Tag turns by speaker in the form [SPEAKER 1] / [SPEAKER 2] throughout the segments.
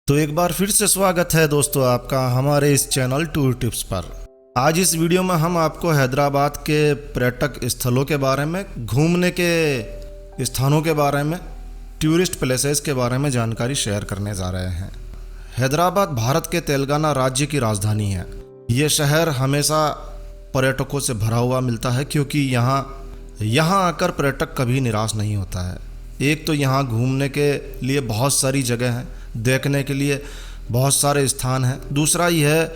[SPEAKER 1] तो एक बार फिर से स्वागत है दोस्तों आपका हमारे इस चैनल टूर टिप्स पर। आज इस वीडियो में हम आपको हैदराबाद के पर्यटक स्थलों के बारे में, घूमने के स्थानों के बारे में, टूरिस्ट प्लेसेस के बारे में जानकारी शेयर करने जा रहे हैं। हैदराबाद भारत के तेलंगाना राज्य की राजधानी है। ये शहर हमेशा पर्यटकों से भरा हुआ मिलता है क्योंकि यहाँ आकर पर्यटक कभी निराश नहीं होता है। एक तो यहाँ घूमने के लिए बहुत सारी जगह हैं, देखने के लिए बहुत सारे स्थान हैं। दूसरा यह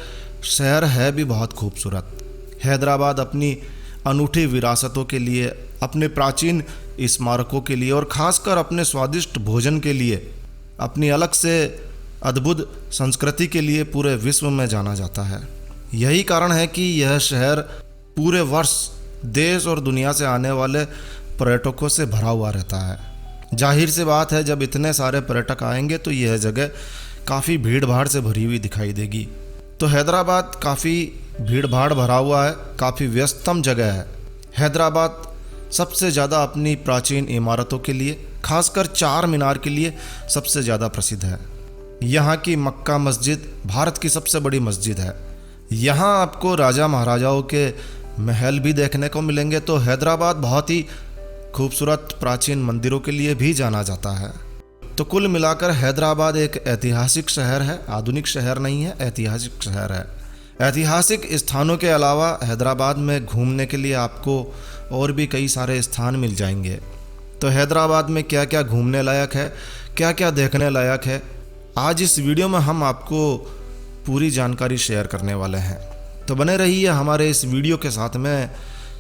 [SPEAKER 1] शहर है भी बहुत खूबसूरत। हैदराबाद अपनी अनूठी विरासतों के लिए, अपने प्राचीन स्मारकों के लिए और ख़ासकर अपने स्वादिष्ट भोजन के लिए, अपनी अलग से अद्भुत संस्कृति के लिए पूरे विश्व में जाना जाता है। यही कारण है कि यह शहर पूरे वर्ष देश और दुनिया से आने वाले पर्यटकों से भरा हुआ रहता है। जाहिर सी बात है, जब इतने सारे पर्यटक आएंगे तो यह जगह काफ़ी भीड़ भाड़ से भरी हुई दिखाई देगी। तो हैदराबाद काफ़ी भीड़ भाड़ भरा हुआ है, काफ़ी व्यस्तम जगह है। हैदराबाद सबसे ज़्यादा अपनी प्राचीन इमारतों के लिए, खासकर चार मीनार के लिए सबसे ज़्यादा प्रसिद्ध है। यहाँ की मक्का मस्जिद भारत की सबसे बड़ी मस्जिद है। यहाँ आपको राजा महाराजाओं के महल भी देखने को मिलेंगे। तो हैदराबाद बहुत ही खूबसूरत प्राचीन मंदिरों के लिए भी जाना जाता है। तो कुल मिलाकर हैदराबाद एक ऐतिहासिक शहर है, आधुनिक शहर नहीं है, ऐतिहासिक शहर है। ऐतिहासिक स्थानों के अलावा हैदराबाद में घूमने के लिए आपको और भी कई सारे स्थान मिल जाएंगे। तो हैदराबाद में क्या क्या घूमने लायक है, क्या क्या देखने लायक है, आज इस वीडियो में हम आपको पूरी जानकारी शेयर करने वाले हैं। तो बने रहिए हमारे इस वीडियो के साथ में।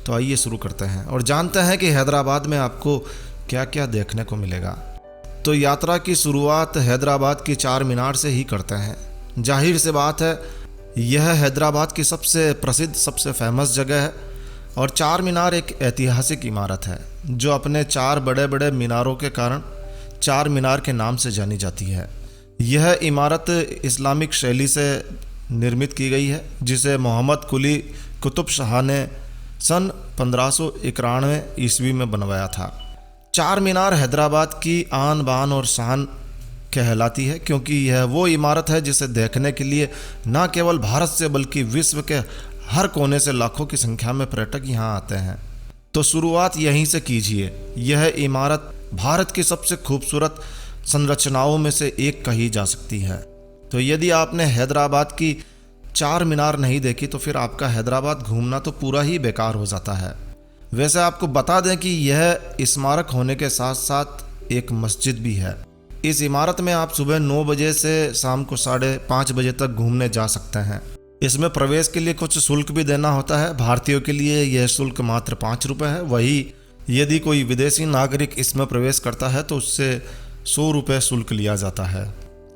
[SPEAKER 1] तो आइए शुरू करते हैं और जानते हैं कि हैदराबाद में आपको क्या क्या देखने को मिलेगा। तो यात्रा की शुरुआत हैदराबाद की चार मीनार से ही करते हैं। जाहिर सी बात है, यह हैदराबाद की सबसे प्रसिद्ध, सबसे फेमस जगह है। और चार मीनार एक ऐतिहासिक इमारत है जो अपने चार बड़े बड़े मीनारों के कारण चार मीनार के नाम से जानी जाती है। यह इमारत इस्लामिक शैली से निर्मित की गई है, जिसे मोहम्मद कुली कुतुब शाह ने सन 1591 ईस्वी में बनवाया था। चार मीनार हैदराबाद की आन बान और शान कहलाती है क्योंकि यह वो इमारत है जिसे देखने के लिए न केवल भारत से बल्कि विश्व के हर कोने से लाखों की संख्या में पर्यटक यहाँ आते हैं। तो शुरुआत यहीं से कीजिए। यह इमारत भारत की सबसे खूबसूरत संरचनाओं में से एक कही जा सकती है। तो यदि आपने हैदराबाद की चार मीनार नहीं देखी तो फिर आपका हैदराबाद घूमना तो पूरा ही बेकार हो जाता है। वैसे आपको बता दें कि यह स्मारक होने के साथ साथ एक मस्जिद भी है। इस इमारत में आप सुबह 9 बजे से शाम को 5:30 बजे तक घूमने जा सकते हैं। इसमें प्रवेश के लिए कुछ शुल्क भी देना होता है। भारतीयों के लिए यह शुल्क मात्र 5 रुपये है। वही यदि कोई विदेशी नागरिक इसमें प्रवेश करता है तो उससे 100 रुपये शुल्क लिया जाता है।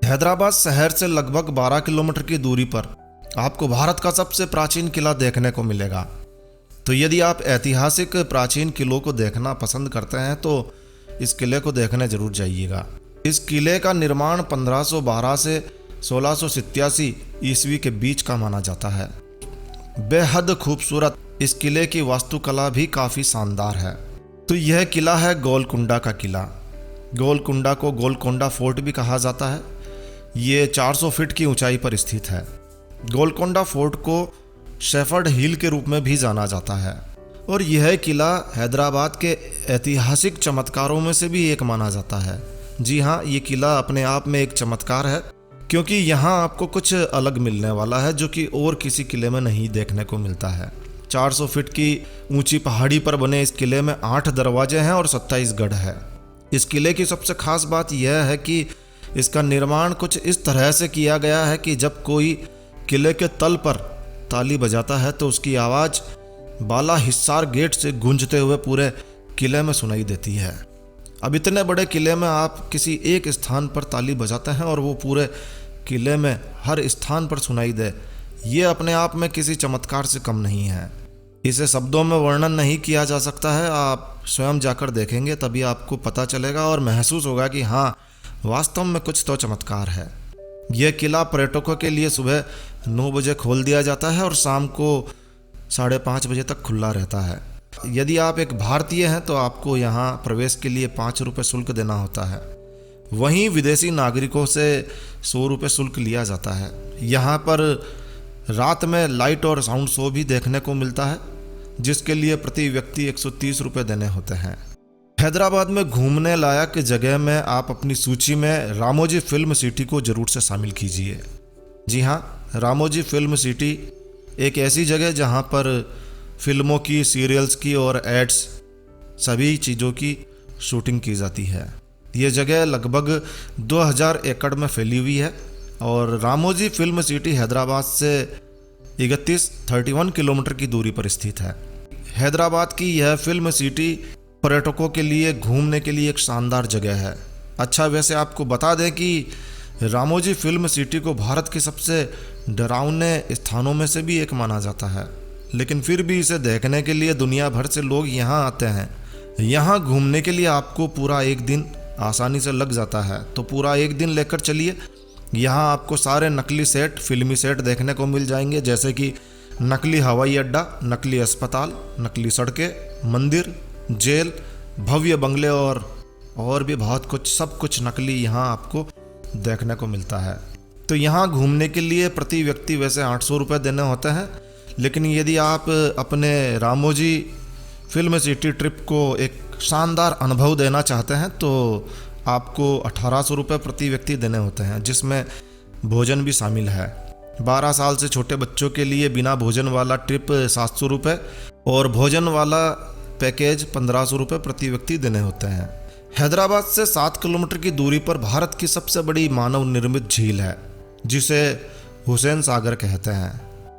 [SPEAKER 1] हैदराबाद शहर से लगभग 12 किलोमीटर की दूरी पर आपको भारत का सबसे प्राचीन किला देखने को मिलेगा। तो यदि आप ऐतिहासिक प्राचीन किलों को देखना पसंद करते हैं तो इस किले को देखने जरूर जाइएगा। इस किले का निर्माण 1512 से 1687 ईस्वी के बीच का माना जाता है। बेहद खूबसूरत इस किले की वास्तुकला भी काफ़ी शानदार है। तो यह किला है गोलकुंडा का किला। गोलकुंडा को गोलकोंडा फोर्ट भी कहा जाता है। ये 400 फीट की ऊंचाई पर स्थित है। गोलकोंडा फोर्ट को शेफर्ड हिल के रूप में भी जाना जाता है। और यह किला हैदराबाद के ऐतिहासिक चमत्कारों में से भी एक माना जाता है। जी हाँ, ये किला अपने आप में एक चमत्कार है क्योंकि यहाँ आपको कुछ अलग मिलने वाला है जो कि और किसी किले में नहीं देखने को मिलता है। 400 फीट की ऊंची पहाड़ी पर बने इस किले में 8 दरवाजे हैं और 27 गढ़ है। इस किले की सबसे खास बात यह है कि इसका निर्माण कुछ इस तरह से किया गया है कि जब कोई किले के तल पर ताली बजाता है तो उसकी आवाज़ बाला हिस्सार गेट से गूंजते हुए पूरे किले में सुनाई देती है। अब इतने बड़े किले में आप किसी एक स्थान पर ताली बजाते हैं और वो पूरे किले में हर स्थान पर सुनाई दे, ये अपने आप में किसी चमत्कार से कम नहीं है। इसे शब्दों में वर्णन नहीं किया जा सकता है। आप स्वयं जाकर देखेंगे तभी आपको पता चलेगा और महसूस होगा कि हाँ, वास्तव में कुछ तो चमत्कार है। यह किला पर्यटकों के लिए सुबह 9 बजे खोल दिया जाता है और शाम को 5:30 बजे तक खुला रहता है। यदि आप एक भारतीय हैं तो आपको यहाँ प्रवेश के लिए 5 रुपये शुल्क देना होता है। वहीं विदेशी नागरिकों से 100 रुपये शुल्क लिया जाता है। यहाँ पर रात में लाइट और साउंड शो भी देखने को मिलता है, जिसके लिए प्रति व्यक्ति 130 रुपये देने होते हैं। हैदराबाद में घूमने लायक जगह में आप अपनी सूची में रामोजी फिल्म सिटी को ज़रूर से शामिल कीजिए। जी हाँ, रामोजी फिल्म सिटी एक ऐसी जगह जहाँ पर फिल्मों की, सीरियल्स की और एड्स सभी चीज़ों की शूटिंग की जाती है। ये जगह लगभग 2000 एकड़ में फैली हुई है और रामोजी फिल्म सिटी हैदराबाद से 31 किलोमीटर की दूरी पर स्थित है। हैदराबाद की यह फिल्म सिटी पर्यटकों के लिए घूमने के लिए एक शानदार जगह है। अच्छा, वैसे आपको बता दें कि रामोजी फिल्म सिटी को भारत के सबसे डरावने स्थानों में से भी एक माना जाता है, लेकिन फिर भी इसे देखने के लिए दुनिया भर से लोग यहाँ आते हैं। यहाँ घूमने के लिए आपको पूरा एक दिन आसानी से लग जाता है, तो पूरा एक दिन लेकर चलिए। यहाँ आपको सारे नकली सेट, फिल्मी सेट देखने को मिल जाएंगे, जैसे कि नकली हवाई अड्डा, नकली अस्पताल, नकली सड़कें, मंदिर, जेल, भव्य बंगले और भी बहुत कुछ, सब कुछ नकली यहाँ आपको देखने को मिलता है। तो यहाँ घूमने के लिए प्रति व्यक्ति वैसे 800 रुपये देने होते हैं, लेकिन यदि आप अपने रामोजी फिल्म सिटी ट्रिप को एक शानदार अनुभव देना चाहते हैं तो आपको 1800 रुपये प्रति व्यक्ति देने होते हैं, जिसमें भोजन भी शामिल है। 12 साल से छोटे बच्चों के लिए बिना भोजन वाला ट्रिप 700 रुपये और भोजन वाला पैकेज 1500 रुपये प्रति व्यक्ति देने होते हैं। हैदराबाद से 7 किलोमीटर की दूरी पर भारत की सबसे बड़ी मानव निर्मित झील है, जिसे हुसैन सागर कहते हैं।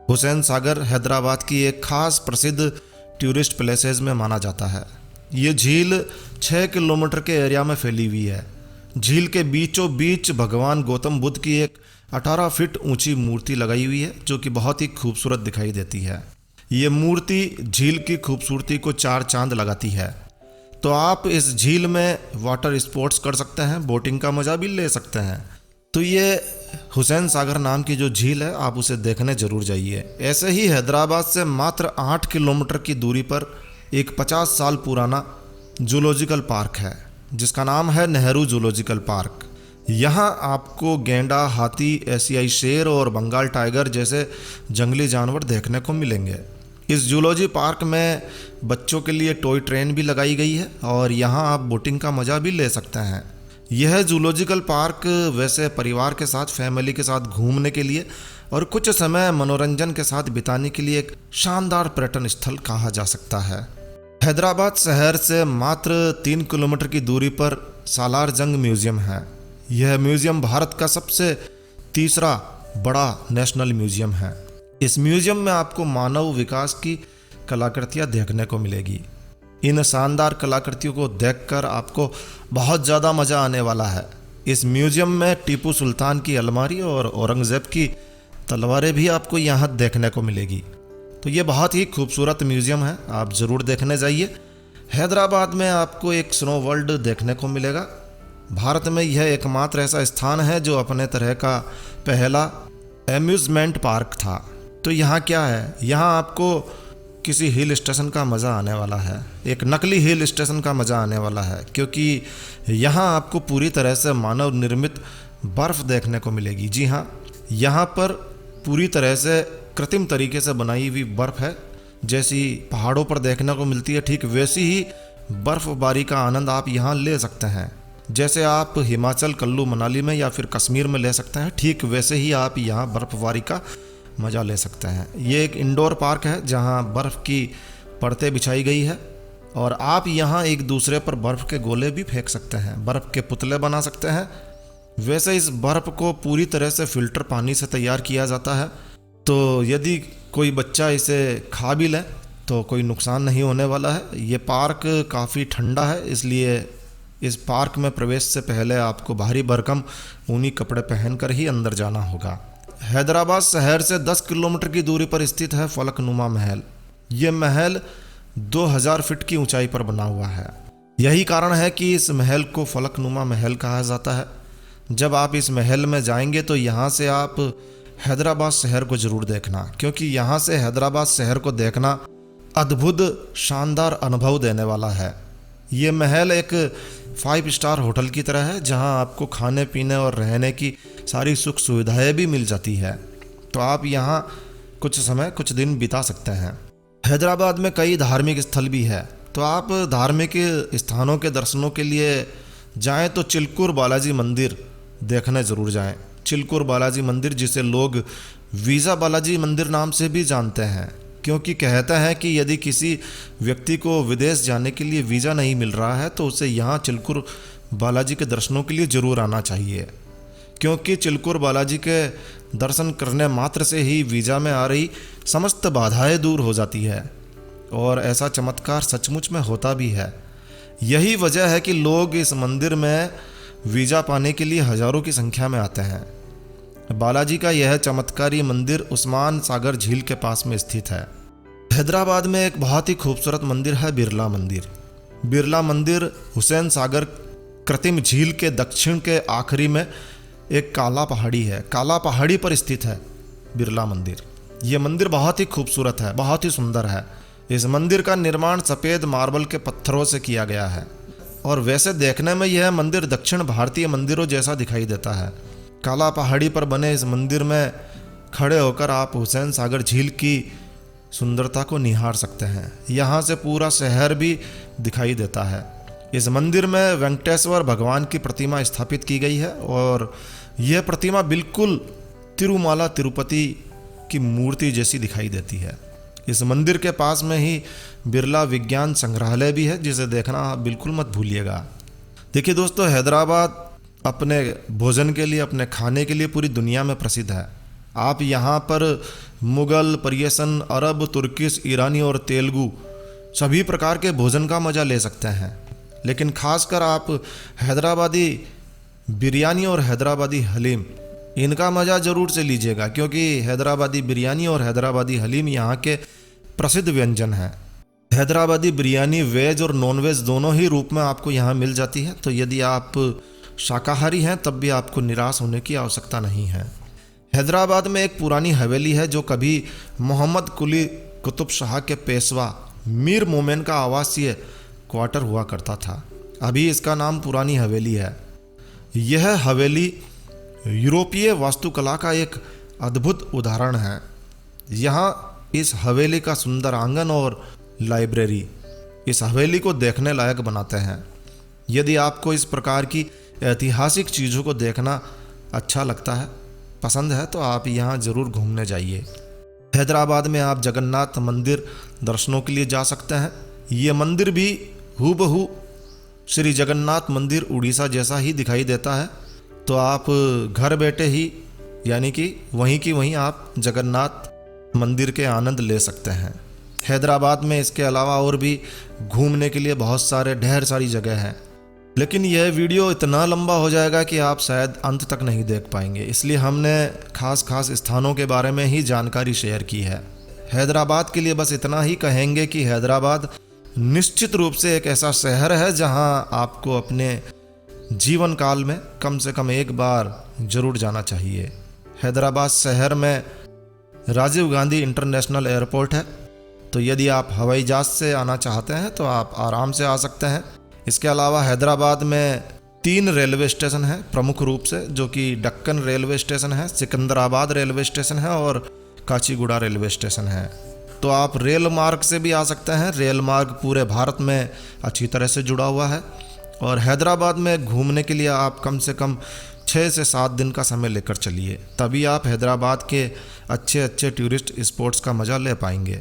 [SPEAKER 1] हुसैन सागर हैदराबाद की एक खास प्रसिद्ध टूरिस्ट प्लेसेस में माना जाता है। ये झील 6 किलोमीटर के एरिया में फैली हुई है। झील के बीचों बीच भगवान गौतम बुद्ध की एक 18 फीट ऊंची मूर्ति लगाई हुई है, जो कि बहुत ही खूबसूरत दिखाई देती है। ये मूर्ति झील की खूबसूरती को 4 चांद लगाती है। तो आप इस झील में वाटर स्पोर्ट्स कर सकते हैं, बोटिंग का मज़ा भी ले सकते हैं। तो ये हुसैन सागर नाम की जो झील है, आप उसे देखने जरूर जाइए। ऐसे ही हैदराबाद से मात्र 8 किलोमीटर की दूरी पर एक 50 साल पुराना जूलॉजिकल पार्क है, जिसका नाम है नेहरू जूलॉजिकल पार्क। यहाँ आपको गेंडा, हाथी, एशियाई शेर और बंगाल टाइगर जैसे जंगली जानवर देखने को मिलेंगे। इस जूलॉजी पार्क में बच्चों के लिए टॉय ट्रेन भी लगाई गई है और यहाँ आप बोटिंग का मज़ा भी ले सकते हैं। यह जूलॉजिकल पार्क वैसे परिवार के साथ, फैमिली के साथ घूमने के लिए और कुछ समय मनोरंजन के साथ बिताने के लिए एक शानदार पर्यटन स्थल कहा जा सकता है। हैदराबाद शहर से मात्र 3 किलोमीटर की दूरी पर सालार जंग म्यूजियम है। यह म्यूजियम भारत का सबसे तीसरा बड़ा नेशनल म्यूजियम है। इस म्यूजियम में आपको मानव विकास की कलाकृतियाँ देखने को मिलेगी। इन शानदार कलाकृतियों को देखकर आपको बहुत ज़्यादा मज़ा आने वाला है। इस म्यूजियम में टीपू सुल्तान की अलमारी और औरंगज़ेब की तलवारें भी आपको यहाँ देखने को मिलेगी। तो ये बहुत ही खूबसूरत म्यूजियम है, आप ज़रूर देखने जाइए। हैदराबाद में आपको एक स्नो वर्ल्ड देखने को मिलेगा। भारत में यह एकमात्र ऐसा स्थान है जो अपने तरह का पहला एम्यूज़मेंट पार्क था। तो यहाँ क्या है, यहाँ आपको किसी हिल स्टेशन का मज़ा आने वाला है, एक नकली हिल स्टेशन का मज़ा आने वाला है, क्योंकि यहाँ आपको पूरी तरह से मानव निर्मित बर्फ़ देखने को मिलेगी। जी हाँ, यहाँ पर पूरी तरह से कृत्रिम तरीके से बनाई हुई बर्फ़ है, जैसी पहाड़ों पर देखने को मिलती है, ठीक वैसी ही बर्फ़बारी का आनंद आप यहाँ ले सकते हैं। जैसे आप हिमाचल, कुल्लू मनाली में या फिर कश्मीर में ले सकते हैं, ठीक वैसे ही आप यहाँ बर्फ़बारी का मज़ा ले सकते हैं। ये एक इंडोर पार्क है जहाँ बर्फ़ की परतें बिछाई गई है और आप यहाँ एक दूसरे पर बर्फ़ के गोले भी फेंक सकते हैं, बर्फ़ के पुतले बना सकते हैं। वैसे इस बर्फ़ को पूरी तरह से फ़िल्टर पानी से तैयार किया जाता है, तो यदि कोई बच्चा इसे खा भी ले तो कोई नुकसान नहीं होने वाला है। ये पार्क काफ़ी ठंडा है, इसलिए इस पार्क में प्रवेश से पहले आपको भारी भरकम ऊनी कपड़े पहनकर ही अंदर जाना होगा। हैदराबाद शहर से 10 किलोमीटर की दूरी पर स्थित है फलकनुमा महल। ये महल 2000 फीट की ऊंचाई पर बना हुआ है। यही कारण है कि इस महल को फलकनुमा महल कहा जाता है। जब आप इस महल में जाएंगे तो यहाँ से आप हैदराबाद शहर को ज़रूर देखना, क्योंकि यहाँ से हैदराबाद शहर को देखना अद्भुत शानदार अनुभव देने वाला है। ये महल एक 5 स्टार होटल की तरह है, जहां आपको खाने पीने और रहने की सारी सुख सुविधाएं भी मिल जाती है। तो आप यहां कुछ समय कुछ दिन बिता सकते हैं। हैदराबाद में कई धार्मिक स्थल भी है, तो आप धार्मिक स्थानों के दर्शनों के लिए जाएं तो चिल्कुर बालाजी मंदिर देखने ज़रूर जाएं। चिल्कुर बालाजी मंदिर, जिसे लोग वीज़ा बालाजी मंदिर नाम से भी जानते हैं, क्योंकि कहते हैं कि यदि किसी व्यक्ति को विदेश जाने के लिए वीज़ा नहीं मिल रहा है तो उसे यहाँ चिल्कुर बालाजी के दर्शनों के लिए ज़रूर आना चाहिए, क्योंकि चिल्कुर बालाजी के दर्शन करने मात्र से ही वीज़ा में आ रही समस्त बाधाएं दूर हो जाती है। और ऐसा चमत्कार सचमुच में होता भी है। यही वजह है कि लोग इस मंदिर में वीज़ा पाने के लिए हज़ारों की संख्या में आते हैं। बालाजी का यह चमत्कारी मंदिर उस्मान सागर झील के पास में स्थित है। हैदराबाद में एक बहुत ही खूबसूरत मंदिर है बिरला मंदिर। बिरला मंदिर हुसैन सागर कृत्रिम झील के दक्षिण के आखिरी में एक काला पहाड़ी है। काला पहाड़ी पर स्थित है बिरला मंदिर। ये मंदिर बहुत ही खूबसूरत है, बहुत ही सुंदर है। इस मंदिर का निर्माण सफ़ेद मार्बल के पत्थरों से किया गया है और वैसे देखने में यह मंदिर दक्षिण भारतीय मंदिरों जैसा दिखाई देता है। काला पहाड़ी पर बने इस मंदिर में खड़े होकर आप हुसैन सागर झील की सुंदरता को निहार सकते हैं। यहाँ से पूरा शहर भी दिखाई देता है। इस मंदिर में वेंकटेश्वर भगवान की प्रतिमा स्थापित की गई है और यह प्रतिमा बिल्कुल तिरुमाला तिरुपति की मूर्ति जैसी दिखाई देती है। इस मंदिर के पास में ही बिरला विज्ञान संग्रहालय भी है, जिसे देखना आप बिल्कुल मत भूलिएगा। देखिए दोस्तों, हैदराबाद अपने भोजन के लिए, अपने खाने के लिए पूरी दुनिया में प्रसिद्ध है। आप यहाँ पर मुग़ल, पर्शियन, अरब, तुर्किश, ईरानी और तेलुगु सभी प्रकार के भोजन का मज़ा ले सकते हैं। लेकिन खासकर आप हैदराबादी बिरयानी और हैदराबादी हलीम, इनका मज़ा ज़रूर से लीजिएगा, क्योंकि हैदराबादी बिरयानी और हैदराबादी हलीम यहाँ के प्रसिद्ध व्यंजन हैं। हैदराबादी बिरयानी वेज और नॉन वेज दोनों ही रूप में आपको यहाँ मिल जाती है। तो यदि आप शाकाहारी हैं तब भी आपको निराश होने की आवश्यकता नहीं है। हैदराबाद में एक पुरानी हवेली है जो कभी मोहम्मद कुली कुतुब शाह के पेशवा मीर मोमेन का आवासीय क्वार्टर हुआ करता था। अभी इसका नाम पुरानी हवेली है। यह हवेली यूरोपीय वास्तुकला का एक अद्भुत उदाहरण है। यहाँ इस हवेली का सुंदर आंगन और लाइब्रेरी इस हवेली को देखने लायक बनाते हैं। यदि आपको इस प्रकार की ऐतिहासिक चीज़ों को देखना अच्छा लगता है, पसंद है, तो आप यहाँ ज़रूर घूमने जाइए। हैदराबाद में आप जगन्नाथ मंदिर दर्शनों के लिए जा सकते हैं। ये मंदिर भी हूबहू श्री जगन्नाथ मंदिर उड़ीसा जैसा ही दिखाई देता है। तो आप घर बैठे ही, यानी कि वहीं की वहीं आप जगन्नाथ मंदिर के आनंद ले सकते हैं। हैदराबाद में इसके अलावा और भी घूमने के लिए बहुत सारे ढेर सारी जगह हैं, लेकिन यह वीडियो इतना लंबा हो जाएगा कि आप शायद अंत तक नहीं देख पाएंगे। इसलिए हमने खास स्थानों के बारे में ही जानकारी शेयर की है। हैदराबाद के लिए बस इतना ही कहेंगे कि हैदराबाद निश्चित रूप से एक ऐसा शहर है जहां आपको अपने जीवन काल में कम से कम एक बार जरूर जाना चाहिए। हैदराबाद शहर में राजीव गांधी इंटरनेशनल एयरपोर्ट है, तो यदि आप हवाई जहाज़ से आना चाहते हैं तो आप आराम से आ सकते हैं। इसके अलावा हैदराबाद में 3 रेलवे स्टेशन हैं प्रमुख रूप से, जो कि दक्कन रेलवे स्टेशन है, सिकंदराबाद रेलवे स्टेशन है और काचीगुड़ा रेलवे स्टेशन है। तो आप रेल मार्ग से भी आ सकते हैं। रेल मार्ग पूरे भारत में अच्छी तरह से जुड़ा हुआ है और हैदराबाद में घूमने के लिए आप कम से कम 6 से 7 दिन का समय लेकर चलिए, तभी आप हैदराबाद के अच्छे टूरिस्ट स्पॉट्स का मज़ा ले पाएंगे।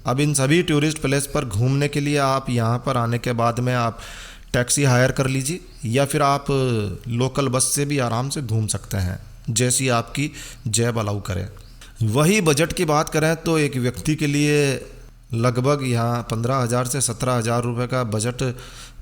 [SPEAKER 1] अब इन सभी टूरिस्ट प्लेस पर घूमने के लिए आप यहाँ पर आने के बाद में आप टैक्सी हायर कर लीजिए या फिर आप लोकल बस से भी आराम से घूम सकते हैं, जैसी आपकी जेब अलाउ करे। वही बजट की बात करें तो एक व्यक्ति के लिए लगभग यहाँ 15,000 से 17,000 रुपये का बजट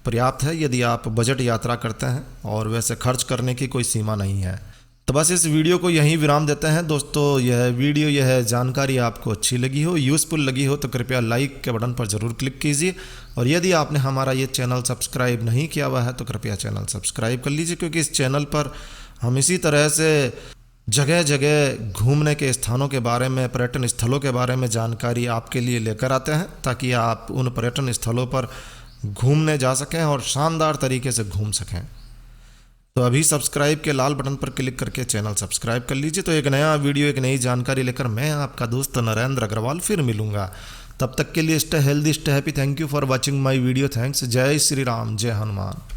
[SPEAKER 1] पर्याप्त है, यदि आप बजट यात्रा करते हैं, और वैसे खर्च करने की कोई सीमा नहीं है। तो बस इस वीडियो को यहीं विराम देते हैं दोस्तों। यह जानकारी आपको अच्छी लगी हो, यूज़फुल लगी हो तो कृपया लाइक के बटन पर ज़रूर क्लिक कीजिए, और यदि आपने हमारा ये चैनल सब्सक्राइब नहीं किया हुआ है तो कृपया चैनल सब्सक्राइब कर लीजिए, क्योंकि इस चैनल पर हम इसी तरह से जगह जगह घूमने के स्थानों के बारे में, पर्यटन स्थलों के बारे में जानकारी आपके लिए लेकर आते हैं, ताकि आप उन पर्यटन स्थलों पर घूमने जा सकें और शानदार तरीके से घूम सकें। तो अभी सब्सक्राइब के लाल बटन पर क्लिक करके चैनल सब्सक्राइब कर लीजिए। तो एक नया वीडियो, एक नई जानकारी लेकर मैं आपका दोस्त नरेंद्र अग्रवाल फिर मिलूंगा। तब तक के लिए stay healthy, stay happy. Thank you for watching my video. Thanks. जय श्री राम, जय हनुमान।